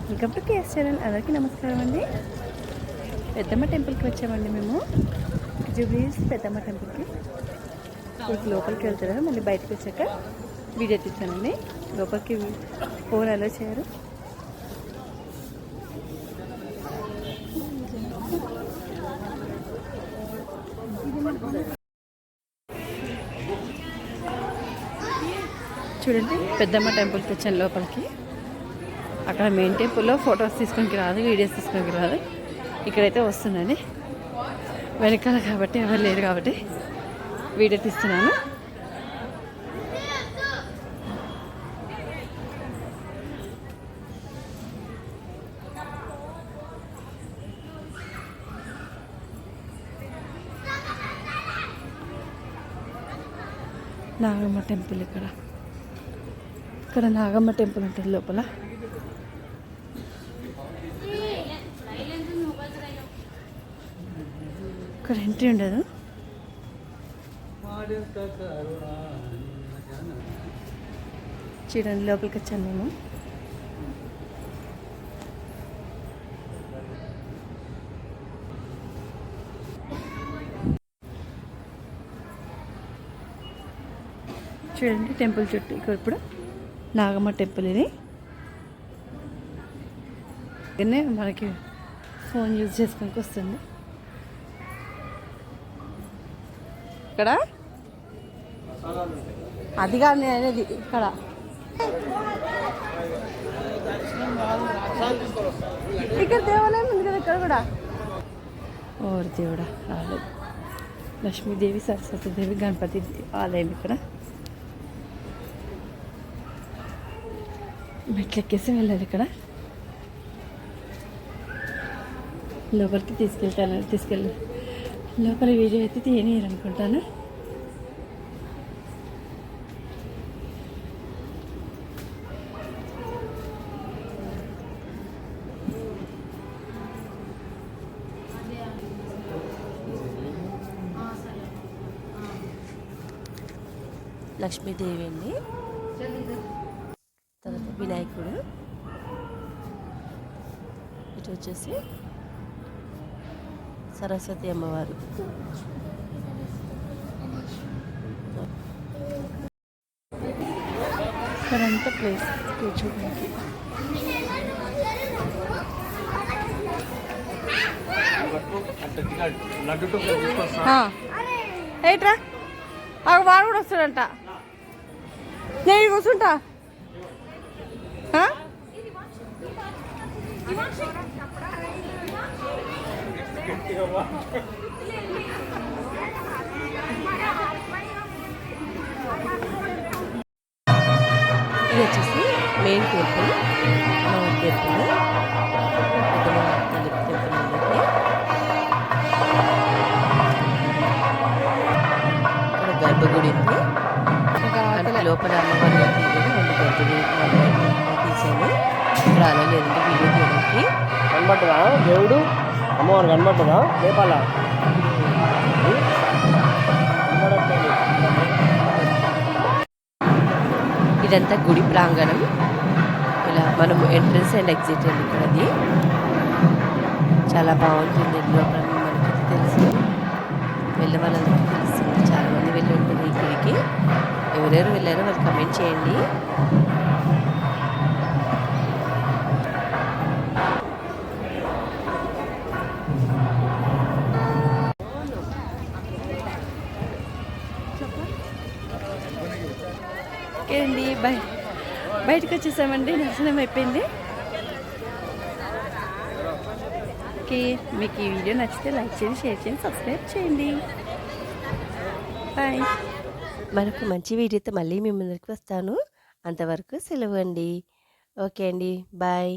Welcome to KS channel. అందరికీ నమస్కారం అండి. పెద్దమ్మ టెంపుల్కి వచ్చామండి మేము. జూబ్లీస్ పెద్దమ్మ టెంపుల్కి. ఇప్పుడు లోపలికి వెళ్తున్నాను, మళ్ళీ బయటకు వచ్చాక వీడియో తీస్తానండి. లోపలికి ఫోన్ అలో చేయరు. చూడండి, పెద్దమ్మ టెంపుల్కి వచ్చాను లోపలికి. అక్కడ మెయిన్ టెంపుల్లో ఫొటోస్ తీసుకోనికి రాదు, వీడియోస్ తీసుకోనికి రాదు. ఇక్కడైతే వస్తుందండి. వెనకాల కాబట్టి ఎవరు లేరు కాబట్టి వీడియో తీస్తున్నాను. నాగమ్మ టెంపుల్ ఇక్కడ నాగమ్మ టెంపుల్ ఉంటుంది లోపల. ఇక్కడ ఎంట్రీ ఉండదు. చూడండి, లోపలికి వచ్చాను మేము. చూడండి టెంపుల్ చుట్టూ. ఇక్కడ ఇప్పుడు నాగమ్మ టెంపుల్ ఇది. ఇక్కడనే మనకి ఫోన్ యూజ్ చేసుకోనికి వస్తుంది. ఇక్కడ అది కాదు నేను అనేది. ఇక్కడ ఇక్కడ దేవాలయం ఉంది కదా, ఇక్కడ కూడా. ఓరి దేవుడా, రాలేదు. లక్ష్మీదేవి, సరస్వతీదేవి, గణపతి ఆలయం. ఇక్కడ మెట్లెక్కేసి వెళ్ళాలి. ఇక్కడ లోపలికి తీసుకెళ్ళి లోపల వీడియో అయితే తీయనీయరు అనుకుంటాను. లక్ష్మీదేవి అండి, తర్వాత వినాయకుడు, ఇటు వచ్చేసి సరస్వతి అమ్మవారు. ఇక్కడంతా ప్లేస్ కూర్చోడానికి. ఏట్రా వాడు కూడా వస్తాడంట. నేను కూర్చుంటా. ఇది వచ్చేసి మెయిన్ టెంపుల్, టెంపుల్ ఇక్కడ గర్భగుడి ఉంది. లోపల అమ్మవారి గర్భగుడి తీసాను. ఇక్కడ అలా లేదంటే వీడియో తీయడానికి. కనబట్టదా దేవుడు? అమ్మవారు కనబట్టదా? లేపాల ఇదంతా గుడి ప్రాంగణం. ఇలా మనం ఎంట్రన్స్ అండ్ ఎగ్జిట్ అండి. ఇక్కడ అది చాలా బాగుంటుంది. లోపల మనకి తెలుసు, వెళ్ళే వాళ్ళందరికీ తెలుస్తుంది. చాలామంది వెళ్ళి ఉంటుంది ఇక్కడికి. ఎవరెవరు వెళ్ళారో వాళ్ళు కమెంట్ చేయండి. ఓకే అండి, బయటకు వచ్చేసామండి. దర్శనం అయిపోయింది. ఓకే, మీకు ఈ వీడియో నచ్చితే లైక్ చేయండి, షేర్ చేయండి, సబ్స్క్రైబ్ చేయండి. బాయ్. మరొక మంచి వీడియోతో మళ్ళీ మీ ముందరికి వస్తాను. అంతవరకు సెలవు అండి. ఓకే అండి, బాయ్.